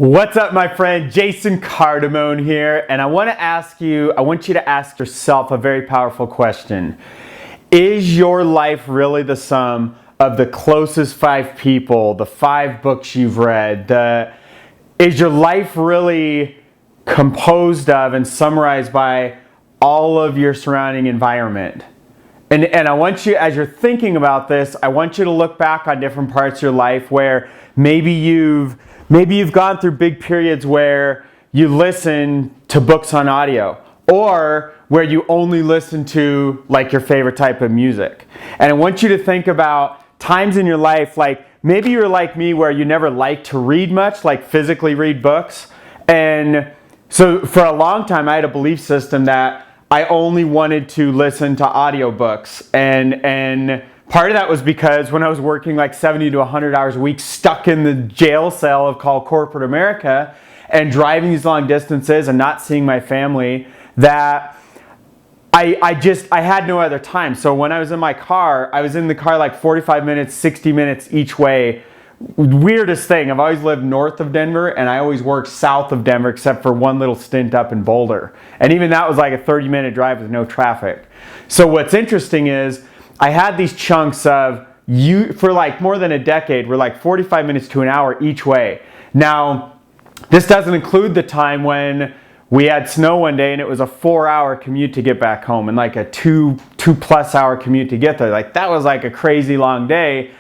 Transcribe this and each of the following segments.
What's up, my friend? Jason Cardamone here, and I want you to ask yourself a very powerful question. Is your life really the sum of the closest 5 people, the 5 books you've read? Is your life really composed of and summarized by all of your surrounding environment? And I want you, as you're thinking about this, I want you to look back on different parts of your life where maybe you've gone through big periods where you listen to books on audio, or where you only listen to like your favorite type of music. And I want you to think about times in your life, like maybe you're like me where you never liked to read much, like physically read books. And so for a long time I had a belief system that I only wanted to listen to audiobooks. And part of that was because when I was working like 70 to 100 hours a week, stuck in the jail cell called corporate America, and driving these long distances and not seeing my family, that I had no other time. So when I was in my car, I was in the car like 45 minutes, 60 minutes each way. Weirdest thing, I've always lived north of Denver and I always worked south of Denver except for one little stint up in Boulder. And even that was like a 30-minute drive with no traffic. So what's interesting is I had these chunks of for like more than a decade, were like 45 minutes to an hour each way. Now, this doesn't include the time when we had snow one day and it was a 4-hour commute to get back home and like a 2+ hour commute to get there. Like that was like a crazy long day.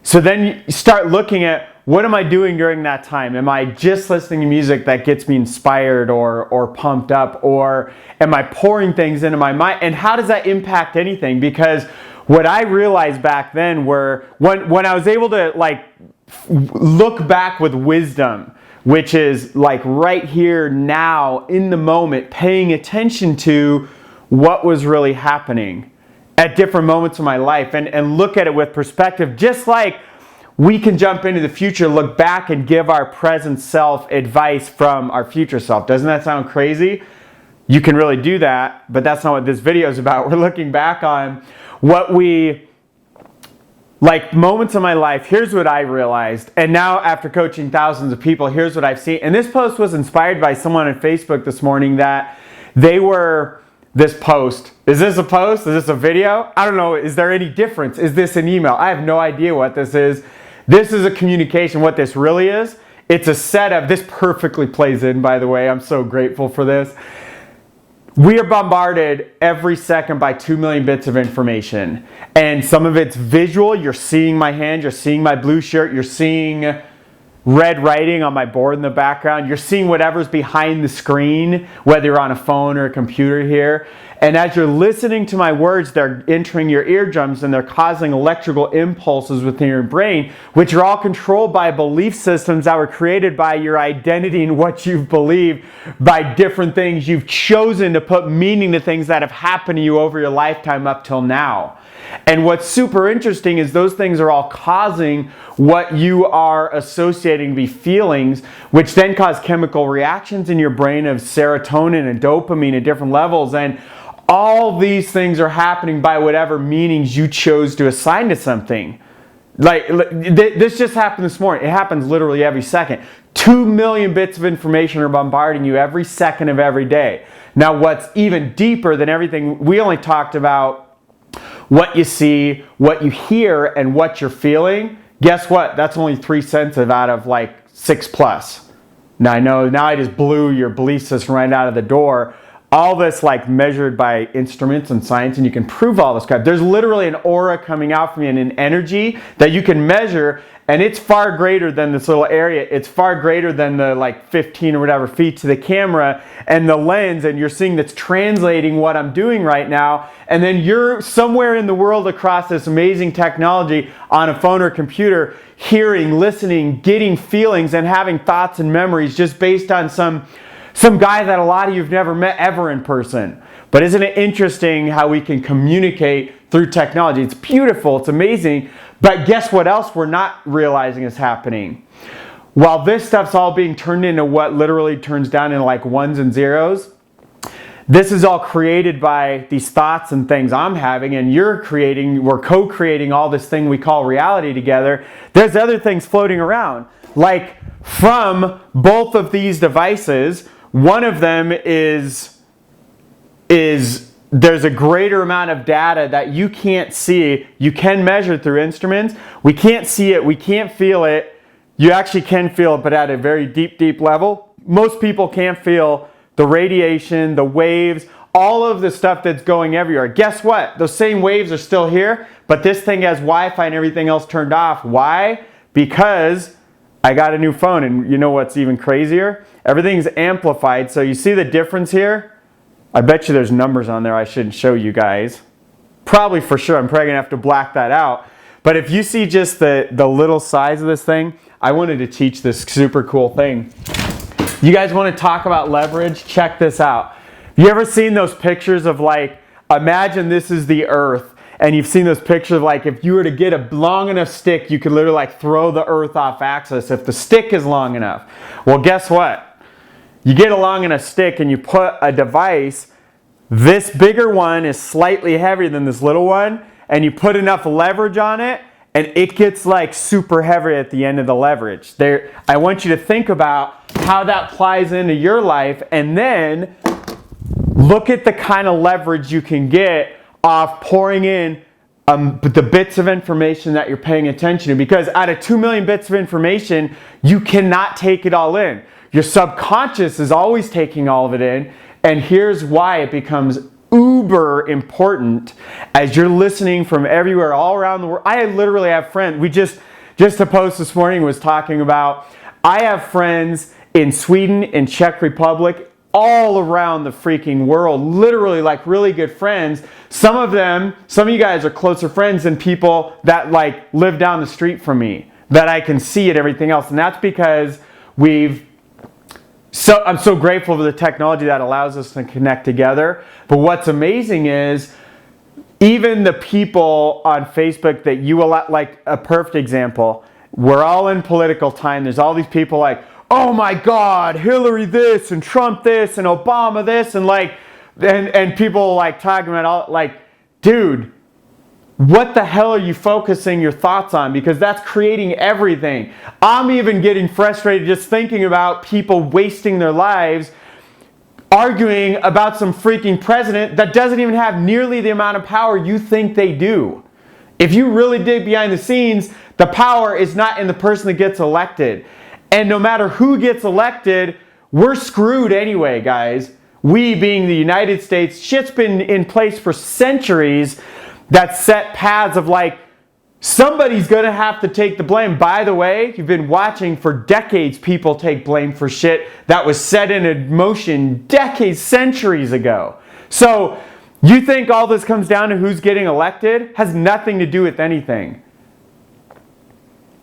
So then you start looking at, what am I doing during that time? Am I just listening to music that gets me inspired or pumped up? Or am I pouring things into my mind? And how does that impact anything? Because what I realized back then were, when I was able to like look back with wisdom, which is like right here now in the moment, paying attention to what was really happening at different moments of my life, and look at it with perspective. Just like we can jump into the future, look back and give our present self advice from our future self. Doesn't that sound crazy? You can really do that, but that's not what this video is about. We're looking back on like moments of my life. Here's what I realized. And now after coaching thousands of people, here's what I've seen. And this post was inspired by someone on Facebook this morning that this post. Is this a post? Is this a video? I don't know. Is there any difference? Is this an email? I have no idea what this is. This is a communication. What this really is, it's a setup. This perfectly plays in, by the way. I'm so grateful for this. We are bombarded every second by 2 million bits of information. And some of it's visual. You're seeing my hand. You're seeing my blue shirt. You're seeing red writing on my board in the background. You're seeing whatever's behind the screen, whether you're on a phone or a computer here. And as you're listening to my words, they're entering your eardrums and they're causing electrical impulses within your brain, which are all controlled by belief systems that were created by your identity and what you've believed, by different things you've chosen to put meaning to things that have happened to you over your lifetime up till now. And what's super interesting is those things are all causing what you are associating to be feelings, which then cause chemical reactions in your brain of serotonin and dopamine at different levels. And all these things are happening by whatever meanings you chose to assign to something. Like this just happened this morning. It happens literally every second. 2 million bits of information are bombarding you every second of every day. Now, what's even deeper than everything, we only talked about what you see, what you hear, and what you're feeling. Guess what? That's only 3 cents out of like 6+. Now I know, now I just blew your belief system right out of the door. All this like measured by instruments and science, and you can prove all this crap. There's literally an aura coming out from you and an energy that you can measure, and it's far greater than this little area. It's far greater than the like 15 or whatever feet to the camera and the lens, and you're seeing that's translating what I'm doing right now. And then you're somewhere in the world across this amazing technology on a phone or computer, hearing, listening, getting feelings, and having thoughts and memories just based on some guy that a lot of you have never met ever in person. But isn't it interesting how we can communicate through technology? It's beautiful, it's amazing, but guess what else we're not realizing is happening? While this stuff's all being turned into what literally turns down into like ones and zeros, this is all created by these thoughts and things I'm having, and we're co-creating all this thing we call reality together. There's other things floating around, like from both of these devices. One of them is there's a greater amount of data that you can't see. You can measure through instruments. We can't see it. We can't feel it. You actually can feel it, but at a very deep, deep level. Most people can't feel the radiation, the waves, all of the stuff that's going everywhere. Guess what? Those same waves are still here, but this thing has Wi-Fi and everything else turned off. Why? Because I got a new phone, and you know what's even crazier? Everything's amplified. So you see the difference here? I bet you there's numbers on there I shouldn't show you guys. Probably for sure. I'm probably going to have to black that out. But if you see just the little size of this thing, I wanted to teach this super cool thing. You guys want to talk about leverage? Check this out. You ever seen those pictures of, like, imagine this is the earth, and you've seen those pictures of, like, if you were to get a long enough stick, you could literally, like, throw the earth off axis if the stick is long enough. Well, guess what? You get a long enough stick and you put a device, this bigger one is slightly heavier than this little one, and you put enough leverage on it, and it gets like super heavy at the end of the leverage. I want you to think about how that plies into your life, and then look at the kind of leverage you can get off pouring in the bits of information that you're paying attention to. Because out of 2 million bits of information, you cannot take it all in. Your subconscious is always taking all of it in, and here's why it becomes uber important as you're listening from everywhere, all around the world. I literally have friends. We just a post this morning was talking about, I have friends in Sweden, in Czech Republic, all around the freaking world, literally like really good friends. Some of you guys are closer friends than people that like live down the street from me, that I can see and everything else. And that's because I'm so grateful for the technology that allows us to connect together. But what's amazing is even the people on Facebook that you allow, like a perfect example, we're all in political time. There's all these people like, oh my God, Hillary this and Trump this and Obama this, and like, and people like talking about all, like, dude, what the hell are you focusing your thoughts on? Because that's creating everything. I'm even getting frustrated just thinking about people wasting their lives arguing about some freaking president that doesn't even have nearly the amount of power you think they do. If you really dig behind the scenes, the power is not in the person that gets elected. And no matter who gets elected, we're screwed anyway, guys. We being the United States, shit's been in place for centuries that set paths of like, somebody's going to have to take the blame. By the way, you've been watching for decades people take blame for shit that was set in motion decades, centuries ago. So you think all this comes down to who's getting elected? Has nothing to do with anything.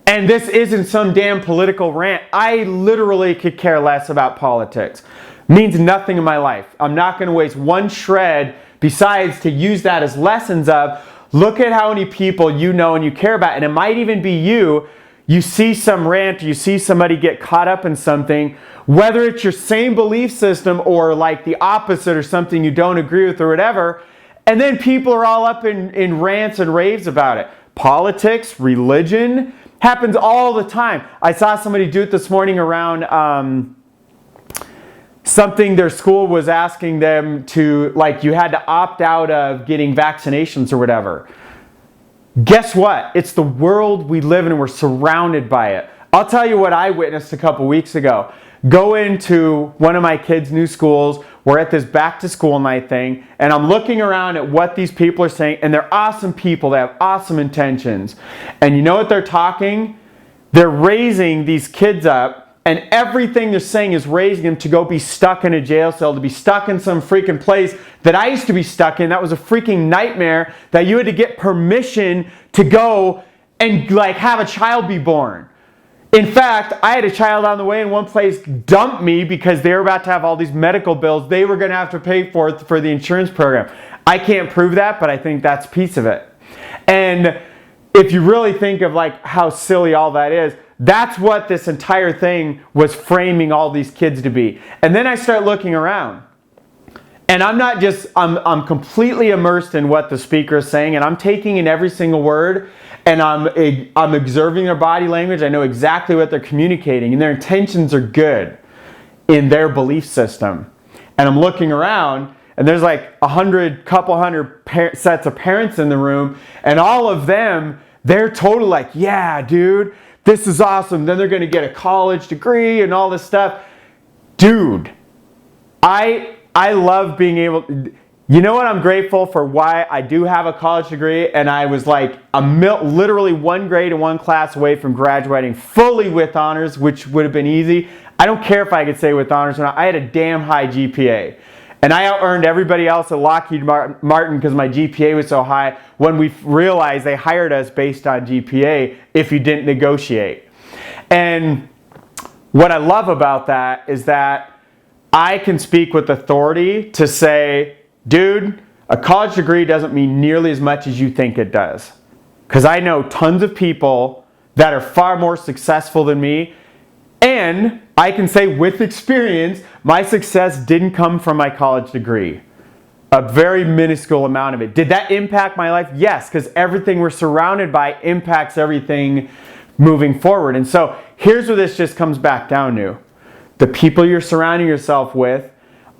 And this isn't some damn political rant. I literally could care less about politics. Means nothing in my life. I'm not going to waste one shred besides to use that as lessons of, look at how many people you know and you care about. And it might even be you. You see some rant, you see somebody get caught up in something, whether it's your same belief system or like the opposite or something you don't agree with or whatever. And then people are all up in rants and raves about it. Politics, religion, happens all the time. I saw somebody do it this morning around something their school was asking them to, like, you had to opt out of getting vaccinations or whatever. Guess what? It's the world we live in and we're surrounded by it. I'll tell you what I witnessed a couple weeks ago. Go into one of my kids' new schools. We're at this back to school night thing, and I'm looking around at what these people are saying, and they're awesome people. They have awesome intentions. And you know what they're talking? They're raising these kids up, and everything they're saying is raising them to go be stuck in a jail cell, to be stuck in some freaking place that I used to be stuck in. That was a freaking nightmare, that you had to get permission to go and like have a child be born. In fact, I had a child on the way and one place dumped me because they were about to have all these medical bills they were going to have to pay for the insurance program. I can't prove that, but I think that's a piece of it. And if you really think of like how silly all that is, that's what this entire thing was framing all these kids to be. And then I start looking around. And I'm completely immersed in what the speaker is saying, and I'm taking in every single word, and I'm observing their body language. I know exactly what they're communicating, and their intentions are good in their belief system. And I'm looking around, and there's like couple hundred sets of parents in the room, and all of them, they're totally like, yeah, dude, this is awesome. Then they're going to get a college degree and all this stuff. Dude, I love being able, you know what I'm grateful for, why I do have a college degree, and I was like literally one grade and one class away from graduating fully with honors, which would have been easy. I don't care if I could say with honors or not. I had a damn high GPA. And I out-earned everybody else at Lockheed Martin because my GPA was so high, when we realized they hired us based on GPA if you didn't negotiate. And what I love about that is that I can speak with authority to say, dude, a college degree doesn't mean nearly as much as you think it does. Because I know tons of people that are far more successful than me, and I can say with experience, my success didn't come from my college degree. A very minuscule amount of it. Did that impact my life? Yes, because everything we're surrounded by impacts everything moving forward. And so here's where this just comes back down to. The people you're surrounding yourself with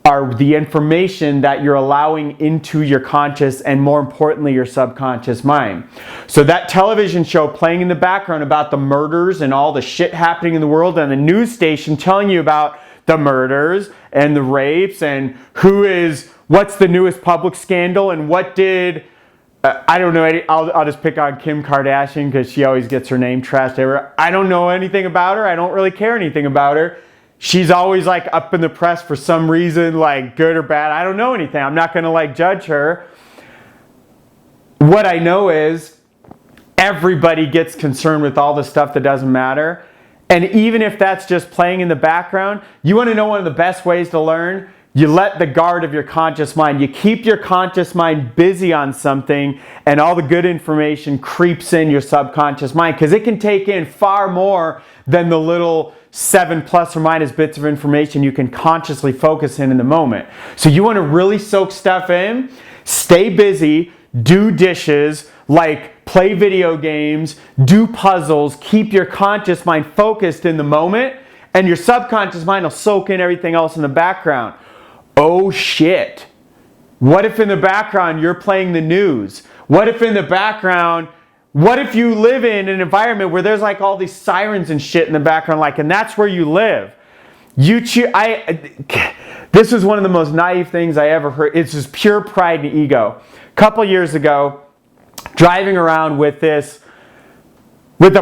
are the information that you're allowing into your conscious and, more importantly, your subconscious mind. So that television show playing in the background about the murders and all the shit happening in the world, and the news station telling you about the murders and the rapes and what's the newest public scandal and what did, I don't know, I'll just pick on Kim Kardashian because she always gets her name trashed everywhere. I don't know anything about her. I don't really care anything about her. She's always like up in the press for some reason, like good or bad. I don't know anything. I'm not going to like judge her. What I know is everybody gets concerned with all the stuff that doesn't matter. And even if that's just playing in the background, you want to know one of the best ways to learn? You let the guard of your conscious mind, you keep your conscious mind busy on something, and all the good information creeps in your subconscious mind, because it can take in far more than the little 7 plus or minus bits of information you can consciously focus in the moment. So you want to really soak stuff in, stay busy, do dishes, like play video games, do puzzles, keep your conscious mind focused in the moment, and your subconscious mind will soak in everything else in the background. Oh shit. What if in the background you're playing the news? What if in the background, what if you live in an environment where there's like all these sirens and shit in the background, like, and that's where you live? This is one of the most naive things I ever heard. It's just pure pride and ego. A couple years ago, driving around with a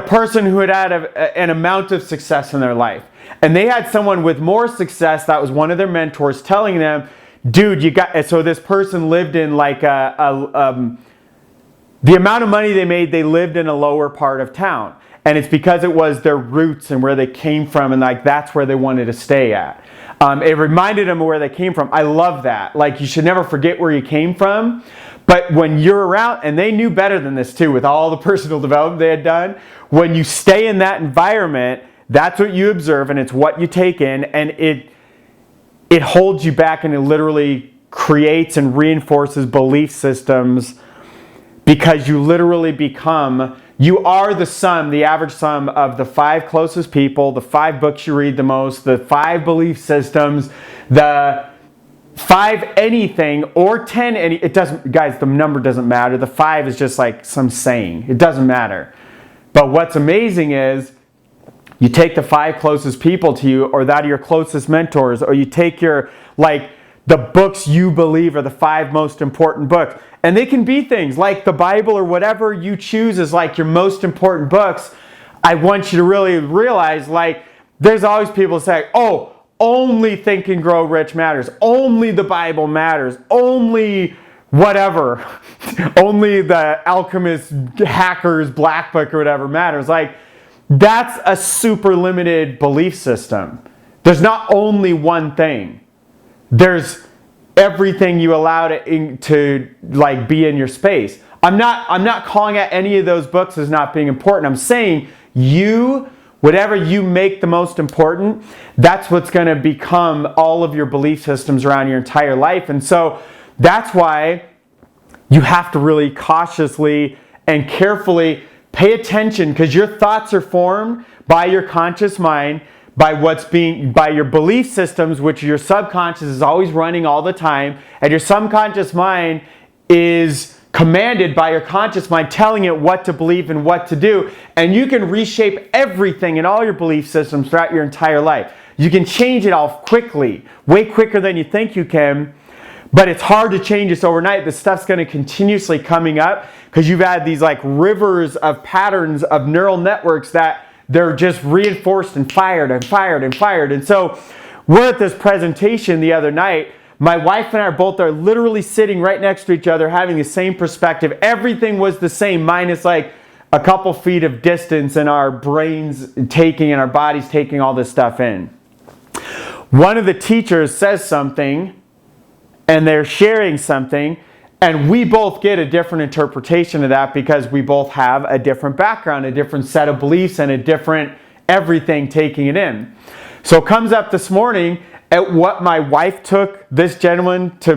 person who had an amount of success in their life. And they had someone with more success that was one of their mentors telling them, dude, so this person lived in like the amount of money they made, they lived in a lower part of town. And it's because it was their roots and where they came from, and like that's where they wanted to stay at. It reminded them of where they came from. I love that. Like, you should never forget where you came from. But when you're around, and they knew better than this too, with all the personal development they had done, when you stay in that environment, that's what you observe, and it's what you take in, and it holds you back, and it literally creates and reinforces belief systems, because you literally you are the average sum of the 5 closest people, the 5 books you read the most, the 5 belief systems, the 5 anything, or 10 any, it doesn't, guys, the number doesn't matter. The 5 is just like some saying. It doesn't matter. But what's amazing is you take the 5 closest people to you, or that are your closest mentors, or you take the books you believe are the 5 most important books. And they can be things like the Bible or whatever you choose as like your most important books. I want you to really realize, like, there's always people say, oh, only Think and Grow Rich matters. Only the Bible matters. Only whatever. Only the Alchemist Hacker's Black Book or whatever matters. Like, that's a super limited belief system. There's not only one thing. There's everything you allow to like be in your space. I'm not calling out any of those books as not being important. I'm saying you whatever you make the most important, that's what's going to become all of your belief systems around your entire life. And so that's why you have to really cautiously and carefully pay attention, because your thoughts are formed by your conscious mind, by your belief systems, which your subconscious is always running all the time, and your subconscious mind is commanded by your conscious mind, telling it what to believe and what to do. And you can reshape everything in all your belief systems throughout your entire life. You can change it all quickly, way quicker than you think you can. But it's hard to change this overnight. This stuff's going to continuously coming up because you've had these like rivers of patterns of neural networks that they're just reinforced and fired and fired and fired. And so we're at this presentation the other night. My wife and I are literally sitting right next to each other, having the same perspective. Everything was the same, minus like a couple feet of distance, and our brains taking and our bodies taking all this stuff in. One of the teachers says something, and they're sharing something, and we both get a different interpretation of that because we both have a different background, a different set of beliefs, and a different everything taking it in. So it comes up this morning at what my wife took this gentleman to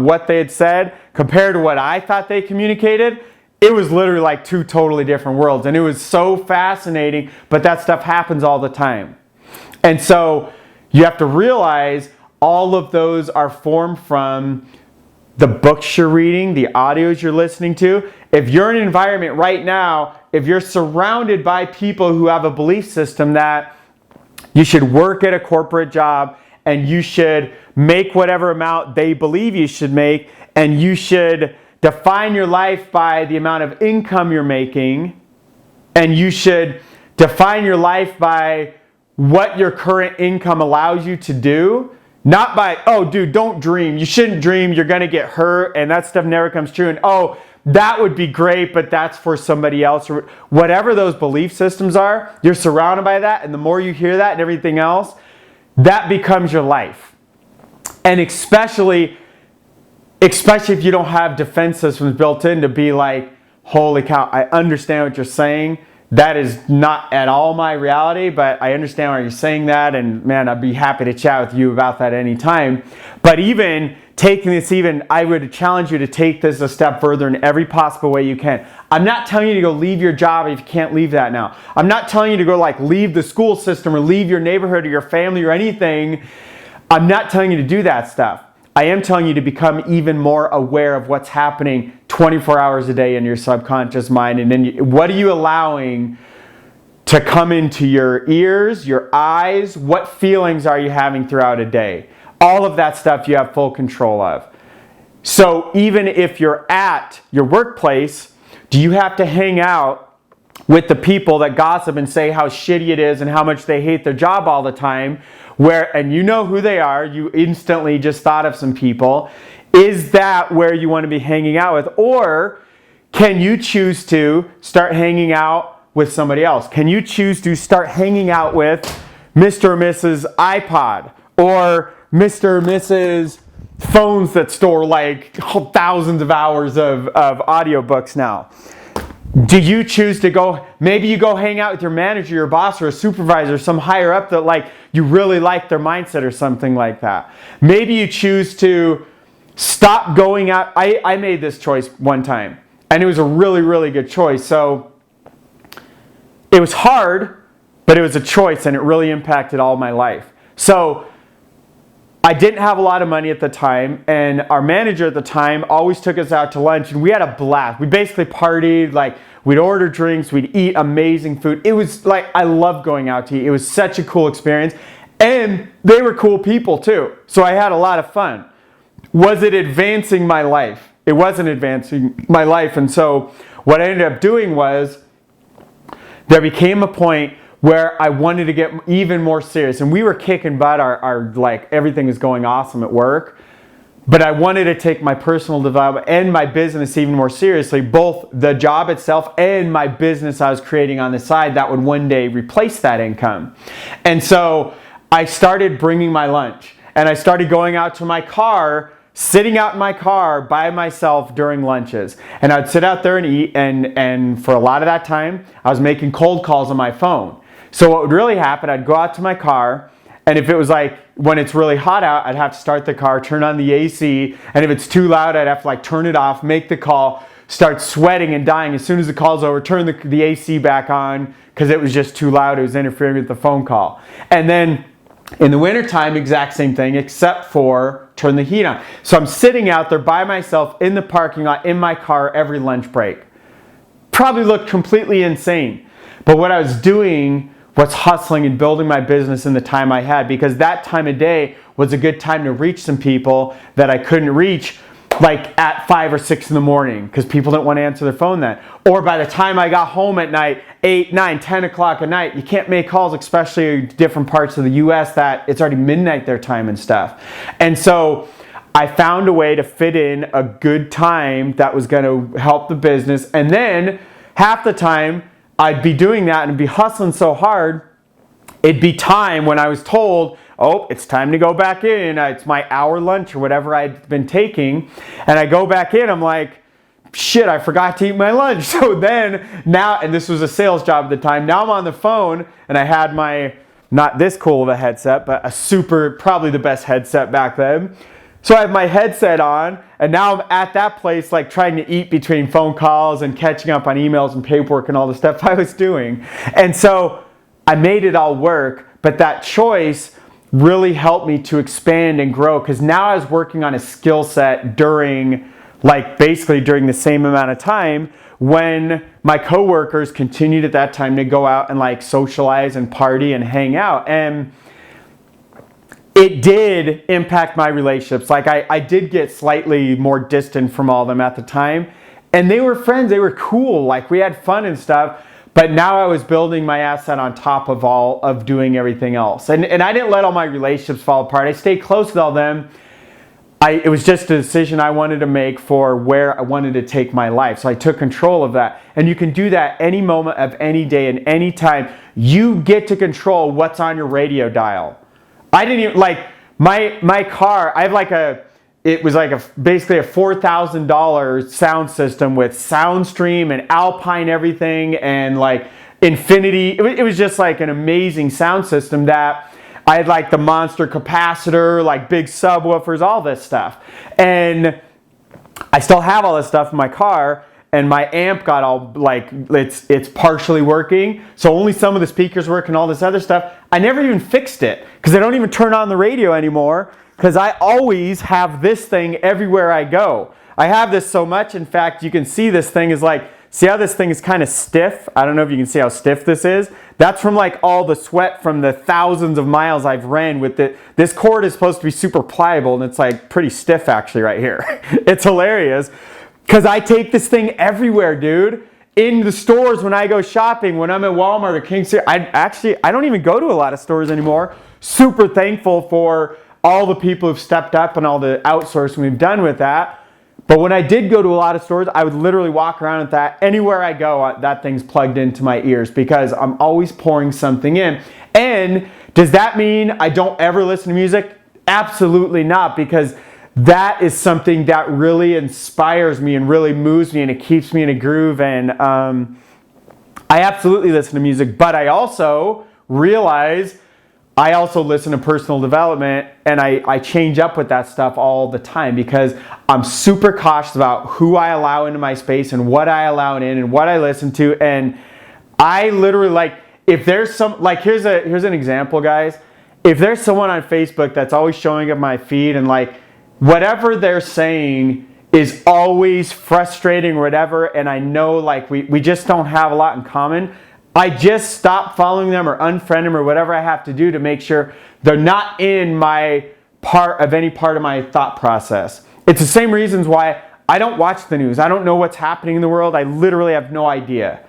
what they had said compared to what I thought they communicated. It was literally like two totally different worlds, and it was so fascinating, but that stuff happens all the time. And so you have to realize all of those are formed from the books you're reading, the audios you're listening to. If you're in an environment right now, if you're surrounded by people who have a belief system that you should work at a corporate job and you should make whatever amount they believe you should make, and you should define your life by the amount of income you're making, and you should define your life by what your current income allows you to do, not by, oh, dude, don't dream. You shouldn't dream. You're going to get hurt, and that stuff never comes true. And, oh, that would be great, but that's for somebody else. Or whatever those belief systems are, you're surrounded by that, and the more you hear that and everything else, that becomes your life. And especially if you don't have defense systems built in to be like, holy cow, I understand what you're saying. That is not at all my reality, but I understand why you're saying that, and man, I'd be happy to chat with you about that anytime. But even taking this, I would challenge you to take this a step further in every possible way you can. I'm not telling you to go leave your job if you can't leave that now. I'm not telling you to go like leave the school system or leave your neighborhood or your family or anything. I'm not telling you to do that stuff. I am telling you to become even more aware of what's happening 24 hours a day in your subconscious mind. And then what are you allowing to come into your ears, your eyes? What feelings are you having throughout a day? All of that stuff you have full control of. So even if you're at your workplace, do you have to hang out with the people that gossip and say how shitty it is and how much they hate their job all the time? And you know who they are, you instantly just thought of some people. Is that where you want to be hanging out with? Or can you choose to start hanging out with somebody else? Can you choose to start hanging out with Mr. or Mrs. iPod or Mr. or Mrs. phones that store like thousands of hours of audiobooks now? Do you choose to go, maybe you go hang out with your manager, your boss, or a supervisor, some higher up that like you really like their mindset or something like that. Maybe you choose to stop going out. I made this choice one time, and it was a really, really good choice. So it was hard, but it was a choice, and it really impacted all my life. So I didn't have a lot of money at the time, and our manager at the time always took us out to lunch, and we had a blast. We basically partied, like we'd order drinks, we'd eat amazing food. It was like, I loved going out to eat. It was such a cool experience, and they were cool people too. So I had a lot of fun. Was it advancing my life? It wasn't advancing my life, and so what I ended up doing was there became a point where I wanted to get even more serious. And we were kicking butt, our like everything was going awesome at work. But I wanted to take my personal development and my business even more seriously, both the job itself and my business I was creating on the side that would one day replace that income. And so I started bringing my lunch, and I started going out to my car, sitting out in my car by myself during lunches. And I'd sit out there and eat, and for a lot of that time, I was making cold calls on my phone. So what would really happen, I'd go out to my car, and if it was like when it's really hot out, I'd have to start the car, turn on the AC, and if it's too loud, I'd have to like turn it off, make the call, start sweating and dying. As soon as the call's over, turn the AC back on because it was just too loud. It was interfering with the phone call. And then in the wintertime, exact same thing, except for turn the heat on. So I'm sitting out there by myself in the parking lot in my car every lunch break. Probably looked completely insane. But what I was doing was hustling and building my business in the time I had, because that time of day was a good time to reach some people that I couldn't reach like at 5 or 6 in the morning because people didn't want to answer their phone then. Or by the time I got home at night, 8, 9, 10 o'clock at night, you can't make calls, especially different parts of the US that it's already midnight their time and stuff. And so I found a way to fit in a good time that was going to help the business. And then half the time I'd be doing that and be hustling so hard, it'd be time when I was told, oh, it's time to go back in. It's my hour lunch or whatever I'd been taking. And I go back in, I'm like, shit, I forgot to eat my lunch. So then now, and this was a sales job at the time, now I'm on the phone and I had my, not this cool of a headset, but a super, probably the best headset back then. So I have my headset on, and now I'm at that place like trying to eat between phone calls and catching up on emails and paperwork and all the stuff I was doing. And so I made it all work, but that choice really helped me to expand and grow, because now I was working on a skill set during, like basically during the same amount of time when my coworkers continued at that time to go out and like socialize and party and hang out. And it did impact my relationships. Like I did get slightly more distant from all of them at the time. And they were friends, they were cool, like we had fun and stuff. But now I was building my asset on top of all of doing everything else. And I didn't let all my relationships fall apart. I stayed close with all them. It was just a decision I wanted to make for where I wanted to take my life. So I took control of that. And you can do that any moment of any day and any time. You get to control what's on your radio dial. I didn't even, like, my car, I have like it was like basically a $4,000 sound system with Soundstream and Alpine everything and like Infinity. It was just like an amazing sound system that I had, like the monster capacitor, like big subwoofers, all this stuff. And I still have all this stuff in my car, and my amp got all like, it's partially working, so only some of the speakers work and all this other stuff. I never even fixed it because I don't even turn on the radio anymore, because I always have this thing everywhere I go. I have this so much, in fact, you can see this thing is like, see how this thing is kind of stiff? I don't know if you can see how stiff this is. That's from like all the sweat from the thousands of miles I've ran with it. This cord is supposed to be super pliable, and it's like pretty stiff actually right here. It's hilarious because I take this thing everywhere, dude. In the stores when I go shopping, when I'm at Walmart or King Sears, I don't even go to a lot of stores anymore. Super thankful for all the people who've stepped up and all the outsourcing we've done with that. But when I did go to a lot of stores, I would literally walk around with that. Anywhere I go, that thing's plugged into my ears because I'm always pouring something in. And does that mean I don't ever listen to music? Absolutely not, because that is something that really inspires me and really moves me, and it keeps me in a groove. And I absolutely listen to music, but I also realize I also listen to personal development, and I change up with that stuff all the time because I'm super cautious about who I allow into my space and what I allow in and what I listen to. And I literally, like, if there's some, like, here's an example, guys. If there's someone on Facebook that's always showing up my feed and like whatever they're saying is always frustrating or whatever, and I know like we just don't have a lot in common, I just stop following them or unfriend them or whatever I have to do to make sure they're not in my part of any part of my thought process. It's the same reasons why I don't watch the news. I don't know what's happening in the world. I literally have no idea.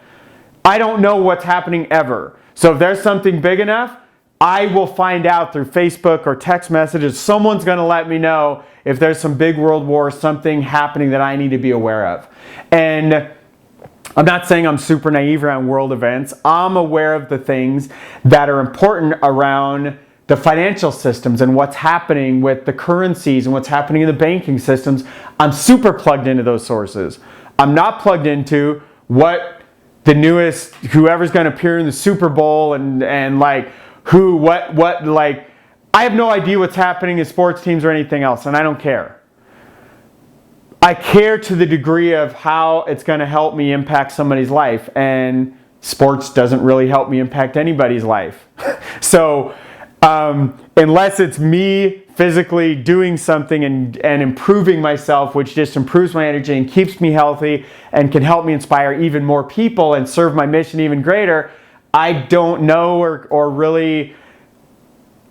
I don't know what's happening ever. So if there's something big enough, I will find out through Facebook or text messages. Someone's going to let me know if there's some big world war, something happening that I need to be aware of. And I'm not saying I'm super naive around world events. I'm aware of the things that are important around the financial systems and what's happening with the currencies and what's happening in the banking systems. I'm super plugged into those sources. I'm not plugged into what the newest, whoever's going to appear in the Super Bowl and like what, like, I have no idea what's happening in sports teams or anything else, and I don't care. I care to the degree of how it's going to help me impact somebody's life, and sports doesn't really help me impact anybody's life. So unless it's me physically doing something and improving myself, which just improves my energy and keeps me healthy and can help me inspire even more people and serve my mission even greater, I don't know or really,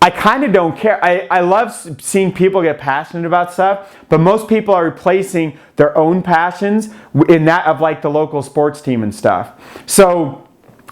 I kind of don't care. I love seeing people get passionate about stuff, but most people are replacing their own passions in that of like the local sports team and stuff. So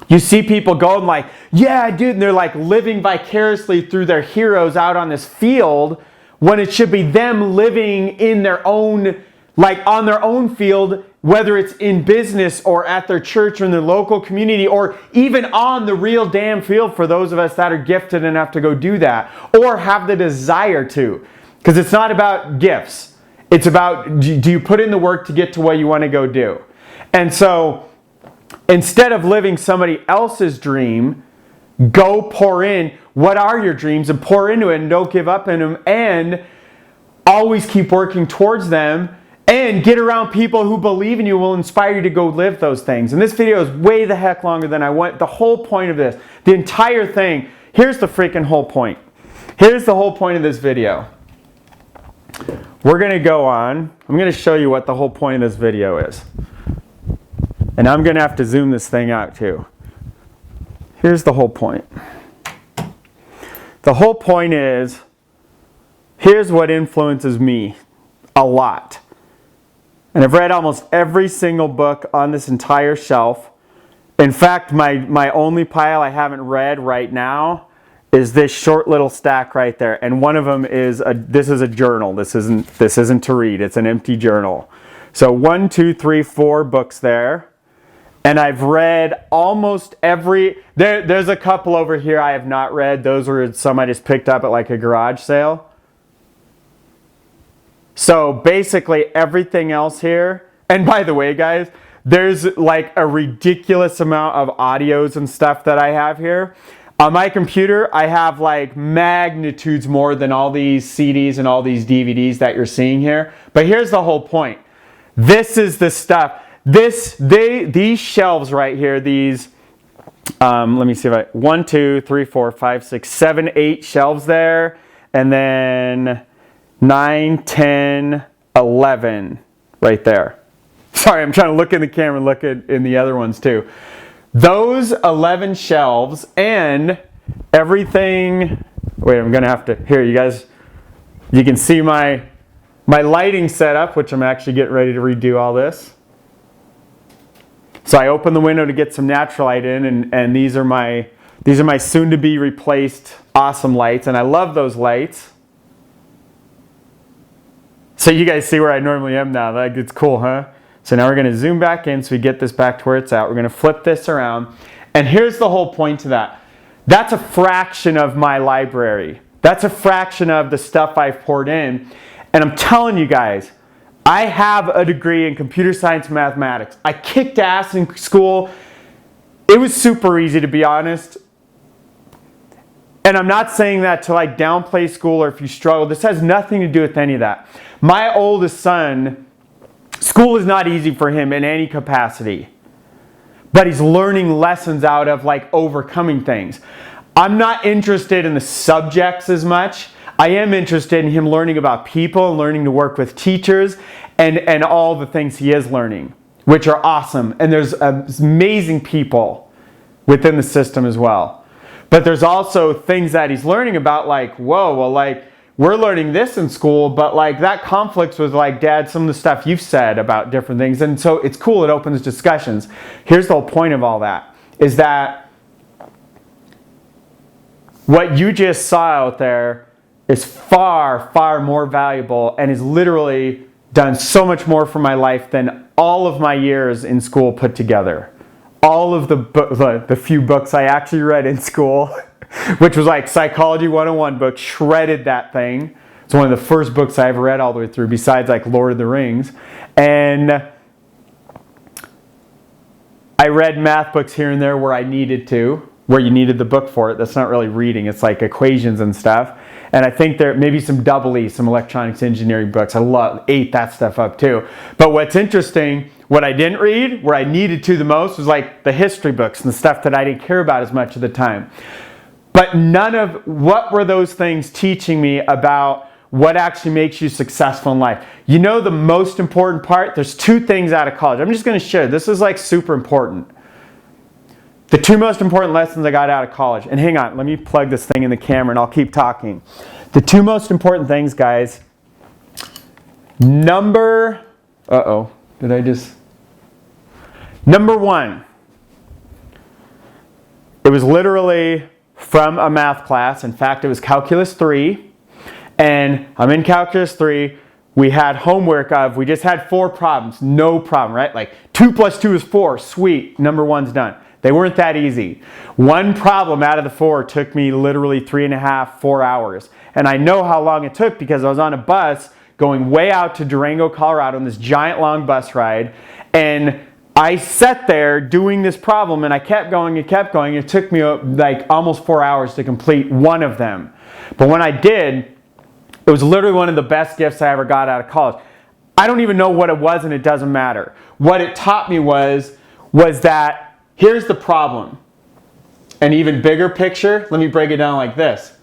you see people going like, yeah, dude, and they're like living vicariously through their heroes out on this field when it should be them living in their own, like on their own field, whether it's in business or at their church or in their local community or even on the real damn field for those of us that are gifted enough to go do that or have the desire to. Because it's not about gifts. It's about, do you put in the work to get to what you want to go do? And so instead of living somebody else's dream, go pour in what are your dreams and pour into it and don't give up in them and always keep working towards them and get around people who believe in you, will inspire you to go live those things. And this video is way the heck longer than I want. The whole point of this, the entire thing, here's the freaking whole point. Here's the whole point of this video. We're going to go on. I'm going to show you what the whole point of this video is. And I'm going to have to zoom this thing out too. Here's the whole point. The whole point is, here's what influences me a lot. And I've read almost every single book on this entire shelf. In fact, my only pile I haven't read right now is this short little stack right there. And one of them is, this is a journal. This isn't to read. It's an empty journal. So 1, 2, 3, 4 books there. And I've read almost every, there's a couple over here I have not read. Those were some I just picked up at like a garage sale. So basically everything else here, and by the way guys, there's like a ridiculous amount of audios and stuff that I have here. On my computer, I have like magnitudes more than all these CDs and all these DVDs that you're seeing here. But here's the whole point. This is the stuff. These shelves right here, these, let me see if 1, 2, 3, 4, 5, 6, 7, 8 shelves there. And then 9, 10, 11 right there. Sorry, I'm trying to look in the camera and look in the other ones too. Those 11 shelves and everything, wait, I'm gonna have to, here you guys, you can see my lighting setup, which I'm actually getting ready to redo all this. So I opened the window to get some natural light in, and these are my soon to be replaced awesome lights, and I love those lights. So you guys see where I normally am now. Like, it's cool, huh? So now we're going to zoom back in so we get this back to where it's at. We're going to flip this around. And here's the whole point to that. That's a fraction of my library. That's a fraction of the stuff I've poured in. And I'm telling you guys, I have a degree in computer science and mathematics. I kicked ass in school. It was super easy, to be honest. And I'm not saying that to like downplay school or if you struggle. This has nothing to do with any of that. My oldest son, school is not easy for him in any capacity. But he's learning lessons out of like overcoming things. I'm not interested in the subjects as much. I am interested in him learning about people and learning to work with teachers and all the things he is learning, which are awesome. And there's amazing people within the system as well. But there's also things that he's learning about like, whoa, well, like we're learning this in school, but like that conflicts with like, Dad, some of the stuff you've said about different things. And so it's cool, it opens discussions. Here's the whole point of all that, is that what you just saw out there is far, far more valuable and has literally done so much more for my life than all of my years in school put together. All of the few books I actually read in school, which was like Psychology 101 book, shredded that thing. It's one of the first books I ever read all the way through, besides like Lord of the Rings. And I read math books here and there where I needed to, where you needed the book for it. That's not really reading. It's like equations and stuff. And I think there maybe some EE, some electronics engineering books. I ate that stuff up too. But what's interesting, what I didn't read, where I needed to the most, was like the history books and the stuff that I didn't care about as much at the time. But none of, what were those things teaching me about what actually makes you successful in life? You know the most important part? There's two things out of college. I'm just going to share. This is like super important. The two most important lessons I got out of college. And hang on, let me plug this thing in the camera and I'll keep talking. The two most important things, guys. Number one. It was literally from a math class. In fact, it was Calculus 3. And I'm in Calculus 3. We had homework we just had 4 problems. No problem, right? Like 2 plus 2 is 4. Sweet. Number 1's done. They weren't that easy. One problem out of the 4 took me literally 3.5, 4 hours. And I know how long it took because I was on a bus going way out to Durango, Colorado on this giant long bus ride. And I sat there doing this problem and I kept going and kept going. It took me like almost 4 hours to complete one of them. But when I did, it was literally one of the best gifts I ever got out of college. I don't even know what it was and it doesn't matter. What it taught me was that here's the problem. An even bigger picture, let me break it down like this.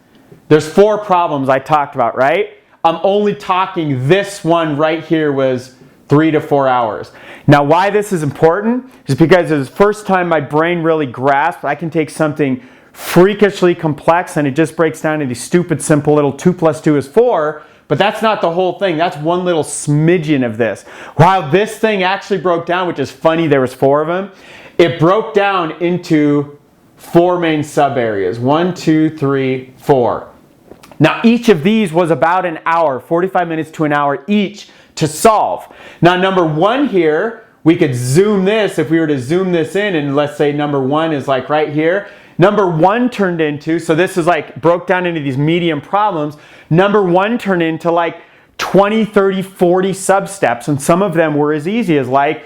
There's 4 problems I talked about, right? I'm only talking this one right here was 3 to 4 hours. Now why this is important is because it's the first time my brain really grasped I can take something freakishly complex and it just breaks down to these stupid simple little 2 plus 2 is 4, but that's not the whole thing. That's one little smidgen of this. While this thing actually broke down, which is funny, there was 4 of them, it broke down into 4 main sub areas. 1, 2, 3, 4. Now each of these was about an hour, 45 minutes to an hour each to solve. Now number 1 here, we could zoom this, if we were to zoom this in and let's say number 1 is like right here. Number 1 turned into, so this is like broke down into these medium problems. Number 1 turned into like 20, 30, 40 sub-steps and some of them were as easy as like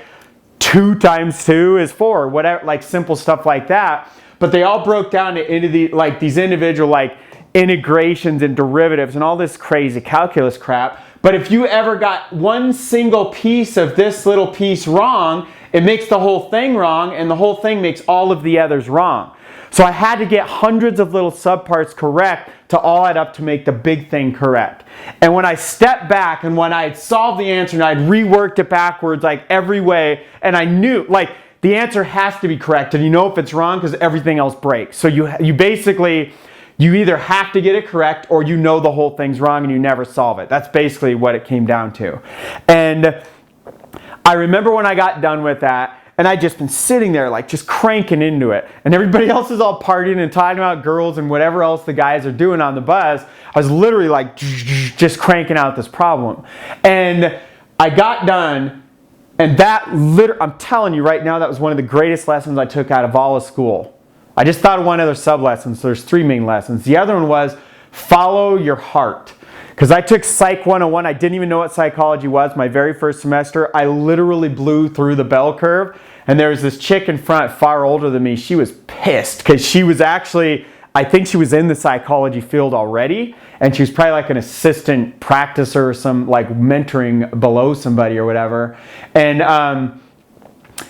2 times 2 is 4, whatever, like simple stuff like that. But they all broke down into these individual like integrations and derivatives and all this crazy calculus crap. But if you ever got one single piece of this little piece wrong, it makes the whole thing wrong and the whole thing makes all of the others wrong. So I had to get hundreds of little subparts correct to all add up to make the big thing correct. And when I stepped back and when I had solved the answer and I'd reworked it backwards like every way, and I knew like the answer has to be correct and you know if it's wrong because everything else breaks. So you basically, you either have to get it correct or you know the whole thing's wrong and you never solve it. That's basically what it came down to. And I remember when I got done with that, and I'd just been sitting there like just cranking into it. And everybody else is all partying and talking about girls and whatever else the guys are doing on the bus. I was literally like just cranking out this problem. And I got done and I'm telling you right now, that was one of the greatest lessons I took out of all of school. I just thought of one other sub-lesson, so there's 3 main lessons. The other one was follow your heart. Because I took Psych 101, I didn't even know what psychology was my very first semester. I literally blew through the bell curve. And there was this chick in front, far older than me. She was pissed because she was actually, I think she was in the psychology field already. And she was probably like an assistant practicer or some like mentoring below somebody or whatever. And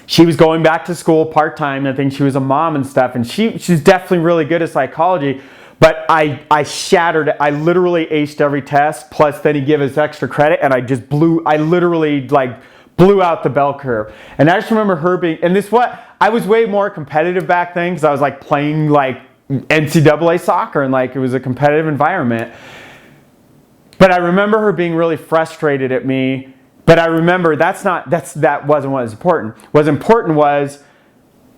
she was going back to school part-time. I think she was a mom and stuff. And she's definitely really good at psychology. But I shattered it. I literally aced every test. Plus then he gave us extra credit. And I literally like blew out the bell curve. And I just remember her being, and I was way more competitive back then because I was like playing like NCAA soccer and like it was a competitive environment. But I remember her being really frustrated at me. But I remember that wasn't what was important. What's important was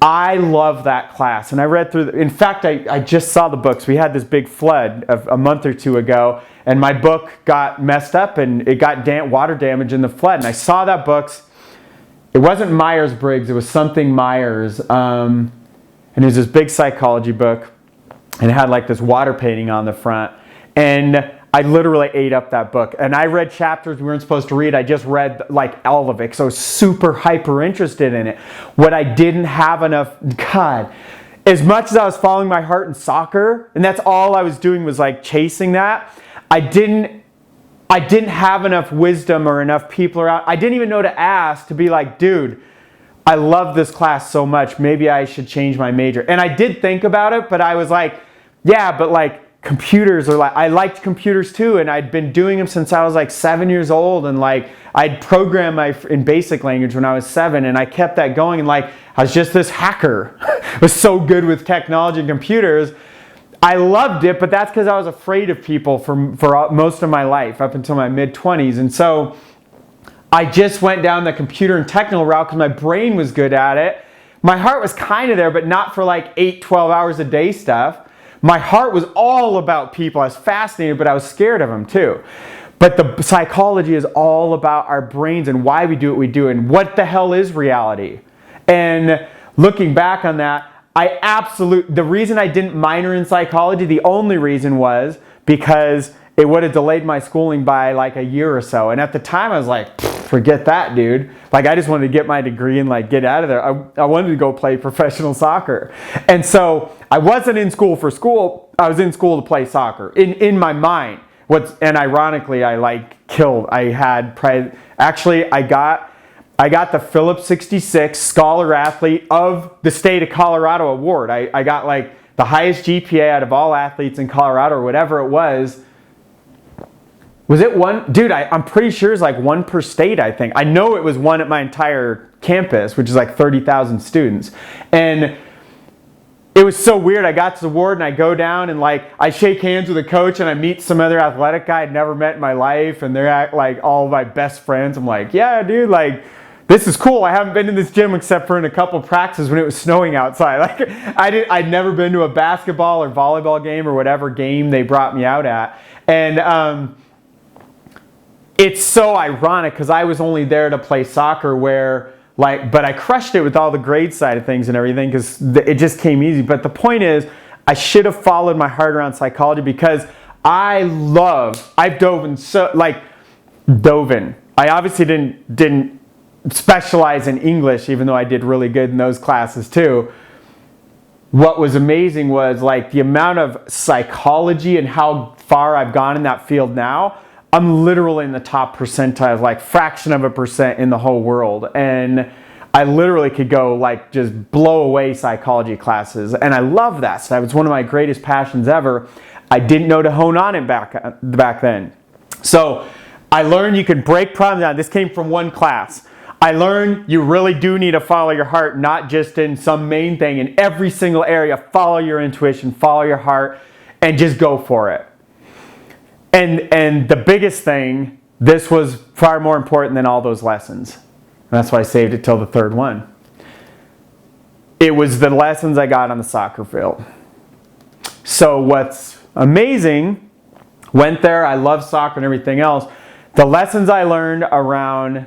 I love that class. And I read through, in fact, I just saw the books. We had this big flood a month or 2 ago. And my book got messed up and it got water damage in the flood. And I saw that books. It wasn't Myers-Briggs. It was something Myers. And it was this big psychology book. And it had like this water painting on the front. And I literally ate up that book. And I read chapters we weren't supposed to read. I just read like all of it because I was super hyper interested in it. What I didn't have enough, God, as much as I was following my heart in soccer, and that's all I was doing was like chasing that, I didn't have enough wisdom or enough people around. I didn't even know to ask to be like, dude, I love this class so much. Maybe I should change my major. And I did think about it, but I was like, yeah, but like computers are like, I liked computers too. And I'd been doing them since I was like 7 years old. And like, I'd programmed in basic language when I was 7, and I kept that going. And like, I was just this hacker. I was so good with technology and computers. I loved it, but that's because I was afraid of people for most of my life, up until my mid-20s. And so I just went down the computer and technical route because my brain was good at it. My heart was kind of there, but not for like 8, 12 hours a day stuff. My heart was all about people. I was fascinated, but I was scared of them too. But the psychology is all about our brains and why we do what we do and what the hell is reality. And looking back on that, the reason I didn't minor in psychology, the only reason was because it would have delayed my schooling by like a year or so. And at the time I was like, forget that, dude. Like, I just wanted to get my degree and like get out of there. I wanted to go play professional soccer. And so I wasn't in school for school. I was in school to play soccer in my mind. And ironically, I got the Phillips 66 Scholar Athlete of the State of Colorado award. I got like the highest GPA out of all athletes in Colorado, or whatever it was. Was it one? Dude, I'm pretty sure it's like one per state, I think. I know it was one at my entire campus, which is like 30,000 students. And it was so weird. I got to the award and I go down and like I shake hands with a coach and I meet some other athletic guy I'd never met in my life, and they're like all my best friends. I'm like, yeah, dude, like, this is cool. I haven't been in this gym except for in a couple practices when it was snowing outside. Like, I'd never been to a basketball or volleyball game or whatever game they brought me out at. And it's so ironic because I was only there to play soccer but I crushed it with all the grade side of things and everything because it just came easy. But the point is, I should have followed my heart around psychology because I've dove in. I obviously didn't specialize in English, even though I did really good in those classes too. What was amazing was like the amount of psychology and how far I've gone in that field now. I'm literally in the top percentile, like fraction of a percent in the whole world. And I literally could go like just blow away psychology classes. And I love that stuff. It's one of my greatest passions ever. I didn't know to hone on it back then. So I learned you could break problems down. This came from one class. I learned you really do need to follow your heart, not just in some main thing. In every single area, follow your intuition, follow your heart, and just go for it. And the biggest thing, this was far more important than all those lessons. And that's why I saved it till the third one. It was the lessons I got on the soccer field. So what's amazing, went there, I love soccer and everything else. The lessons I learned around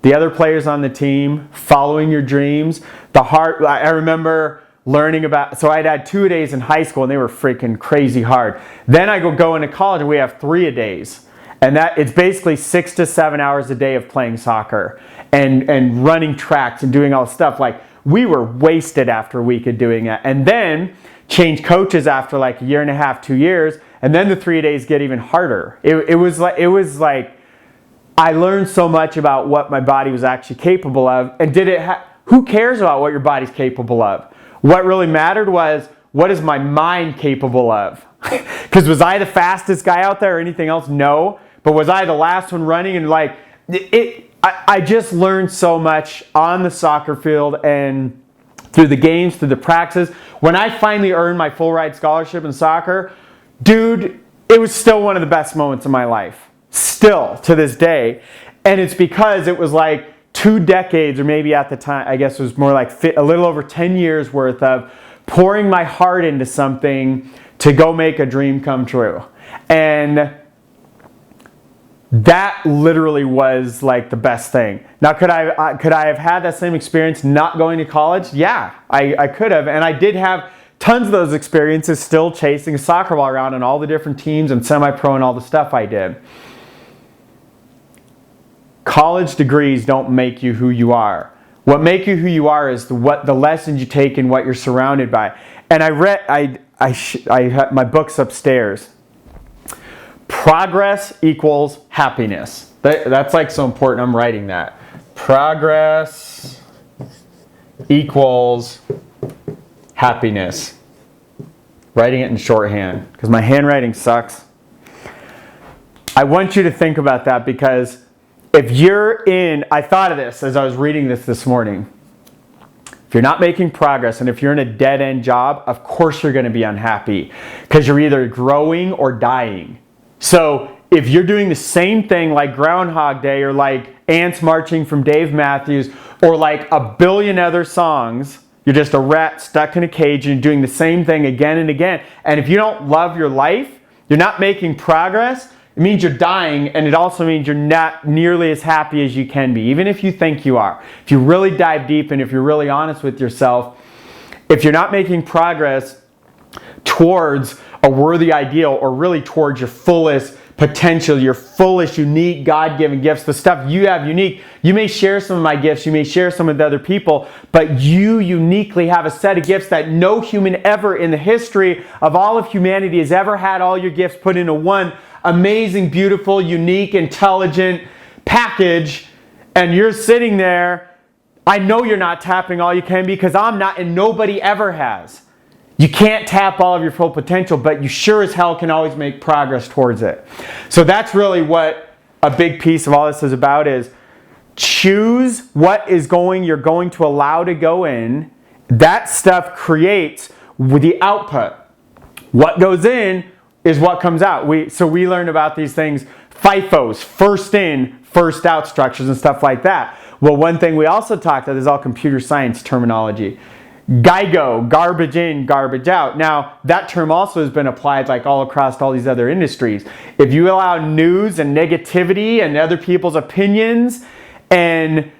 the other players on the team, following your dreams, the heart. I remember learning about, so I'd had 2-a-days in high school and they were freaking crazy hard. Then I go into college and we have 3-a-days. And it's basically 6 to 7 hours a day of playing soccer and running tracks and doing all this stuff. Like, we were wasted after a week of doing it. And then change coaches after like a year and a half, 2 years. And then the 3-a-days get even harder. It was like I learned so much about what my body was actually capable of. And who cares about what your body's capable of? What really mattered was, what is my mind capable of? Because was I the fastest guy out there or anything else? No. But was I the last one running? And like, I just learned so much on the soccer field and through the games, through the practices. When I finally earned my full ride scholarship in soccer, dude, it was still one of the best moments of my life. Still, to this day. And it's because it was like 2 decades, or maybe at the time, I guess it was more like a little over 10 years worth of pouring my heart into something to go make a dream come true. And that literally was like the best thing. Now, could I have had that same experience not going to college? Yeah, I could have. And I did have tons of those experiences still chasing a soccer ball around on all the different teams and semi-pro and all the stuff I did. College degrees don't make you who you are. What make you who you are is the lessons you take and what you're surrounded by. And I have my books upstairs. Progress equals happiness. That's like so important. I'm writing that. Progress equals happiness. Writing it in shorthand because my handwriting sucks. I want you to think about that because if you're I thought of this as I was reading this morning. If you're not making progress and if you're in a dead-end job, of course you're going to be unhappy because you're either growing or dying. So if you're doing the same thing like Groundhog Day or like Ants Marching from Dave Matthews or like a billion other songs, you're just a rat stuck in a cage and doing the same thing again and again. And if you don't love your life, you're not making progress, it means you're dying, and it also means you're not nearly as happy as you can be, even if you think you are. If you really dive deep and if you're really honest with yourself, if you're not making progress towards a worthy ideal or really towards your fullest potential, your fullest, unique, God-given gifts, the stuff you have unique. You may share some of my gifts, you may share some with other people, but you uniquely have a set of gifts that no human ever in the history of all of humanity has ever had all your gifts put into one amazing, beautiful, unique, intelligent package, and you're sitting there. I know you're not tapping all you can because I'm not, and nobody ever has. You can't tap all of your full potential, but you sure as hell can always make progress towards it. So that's really what a big piece of all this is about, is choose what you're going to allow to go in. That stuff creates the output. What goes in is what comes out. So we learned about these things, FIFOs, first in, first out structures and stuff like that. Well, one thing we also talked about is all computer science terminology. GIGO, garbage in, garbage out. Now, that term also has been applied like all across all these other industries. If you allow news and negativity and other people's opinions and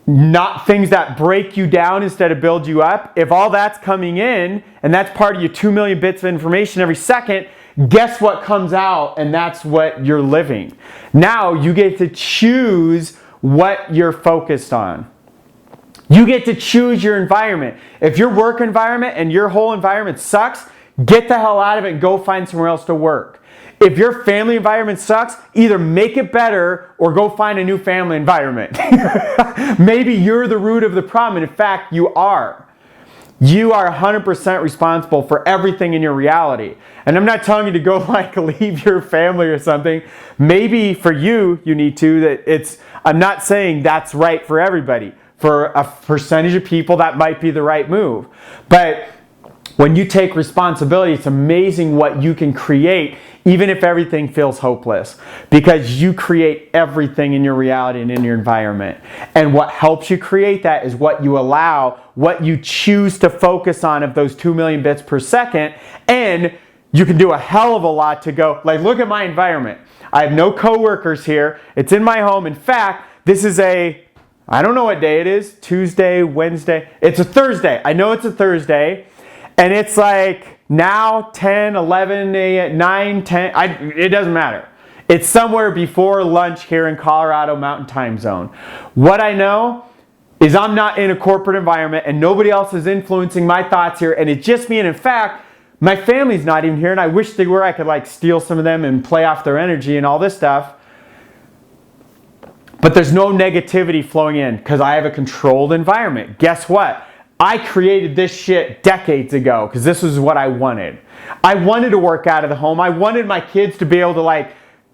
not things that break you down instead of build you up, if all that's coming in and that's part of your 2 million bits of information every second, guess what comes out, and that's what you're living. Now you get to choose what you're focused on. You get to choose your environment. If your work environment and your whole environment sucks, get the hell out of it and go find somewhere else to work. If your family environment sucks, either make it better or go find a new family environment. Maybe you're the root of the problem, and in fact, you are. You are 100% responsible for everything in your reality. And I'm not telling you to go like leave your family or something. Maybe for you need to. I'm not saying that's right for everybody. For a percentage of people, that might be the right move. But when you take responsibility, it's amazing what you can create, even if everything feels hopeless, because you create everything in your reality and in your environment. And what helps you create that is what you allow, what you choose to focus on of those 2 million bits per second. And you can do a hell of a lot to go, like, look at my environment. I have no coworkers here. It's in my home. In fact, this is I don't know what day it is, Tuesday, Wednesday. It's a Thursday. I know it's a Thursday. And it's like now 10, 11, 9, 10. It doesn't matter. It's somewhere before lunch here in Colorado Mountain Time Zone. What I know is I'm not in a corporate environment and nobody else is influencing my thoughts here. And it's just me. And in fact, my family's not even here. And I wish they were. I could like steal some of them and play off their energy and all this stuff. But there's no negativity flowing in because I have a controlled environment. Guess what? I created this shit decades ago because this was what I wanted. I wanted to work out of the home. I wanted my kids to be able to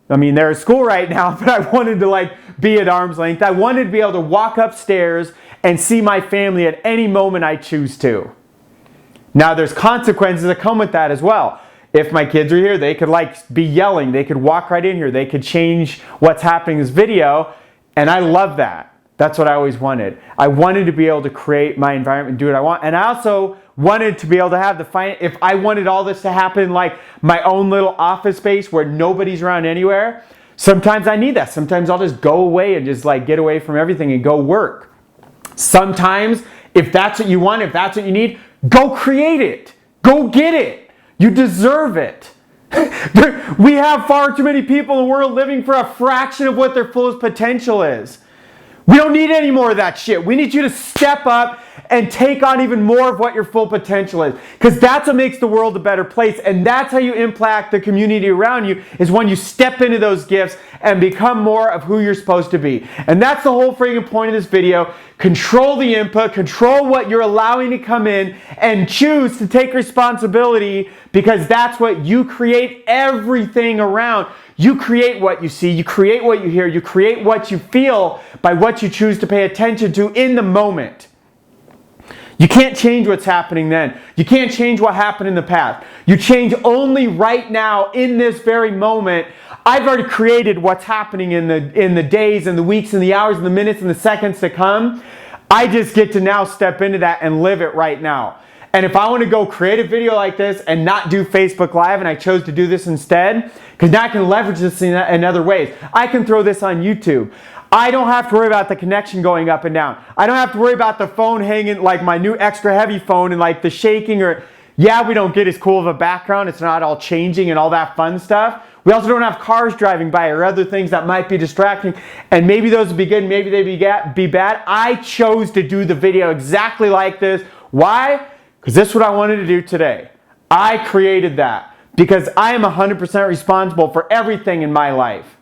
they're at school right now, but I wanted to be at arm's length. I wanted to be able to walk upstairs and see my family at any moment I choose to. Now there's consequences that come with that as well. If my kids are here, they could be yelling. They could walk right in here. They could change what's happening in this video. And I love that. That's what I always wanted. I wanted to be able to create my environment and do what I want. And I also wanted to be able to have if I wanted all this to happen like my own little office space where nobody's around anywhere, sometimes I need that. Sometimes I'll just go away and just get away from everything and go work. Sometimes, if that's what you want, if that's what you need, go create it. Go get it. You deserve it. We have far too many people in the world living for a fraction of what their fullest potential is. We don't need any more of that shit. We need you to step up and take on even more of what your full potential is. Because that's what makes the world a better place. And that's how you impact the community around you, is when you step into those gifts and become more of who you're supposed to be. And that's the whole freaking point of this video. Control the input, control what you're allowing to come in, and choose to take responsibility, because that's what you create everything around. You create what you see, you create what you hear, you create what you feel by what you choose to pay attention to in the moment. You can't change what's happening then. You can't change what happened in the past. You change only right now, in this very moment. I've already created what's happening in the days and the weeks and the hours and the minutes and the seconds to come. I just get to now step into that and live it right now. And if I want to go create a video like this and not do Facebook Live, and I chose to do this instead, because now I can leverage this in other ways. I can throw this on YouTube. I don't have to worry about the connection going up and down. I don't have to worry about the phone hanging, like my new extra heavy phone, and like the shaking, or yeah, we don't get as cool of a background. It's not all changing and all that fun stuff. We also don't have cars driving by or other things that might be distracting. And maybe those would be good, maybe they'd be bad. I chose to do the video exactly like this. Why? Because this is what I wanted to do today. I created that because I am 100% responsible for everything in my life.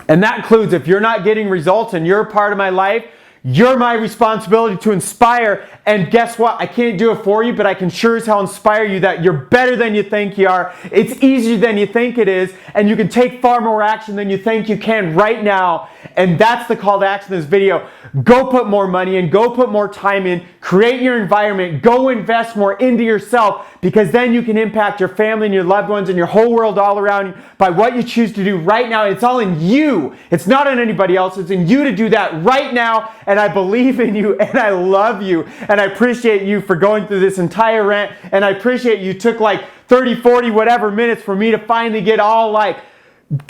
And that includes, if you're not getting results and you're a part of my life, you're my responsibility to inspire. And guess what? I can't do it for you, but I can sure as hell inspire you that you're better than you think you are. It's easier than you think it is. And you can take far more action than you think you can right now. And that's the call to action of this video. Go put more money in. Go put more time in. Create your environment. Go invest more into yourself, because then you can impact your family and your loved ones and your whole world all around you by what you choose to do right now. It's all in you. It's not on anybody else. It's in you to do that right now. And I believe in you, and I love you, and I appreciate you for going through this entire rant, and I appreciate you took like 30, 40, whatever minutes for me to finally get all like,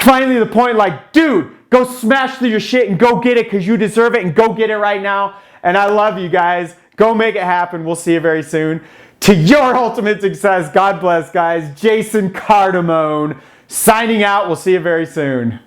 finally the point like, dude, go smash through your shit and go get it, because you deserve it, and go get it right now. And I love you guys. Go make it happen. We'll see you very soon. To your ultimate success. God bless, guys. Jason Cardamone signing out. We'll see you very soon.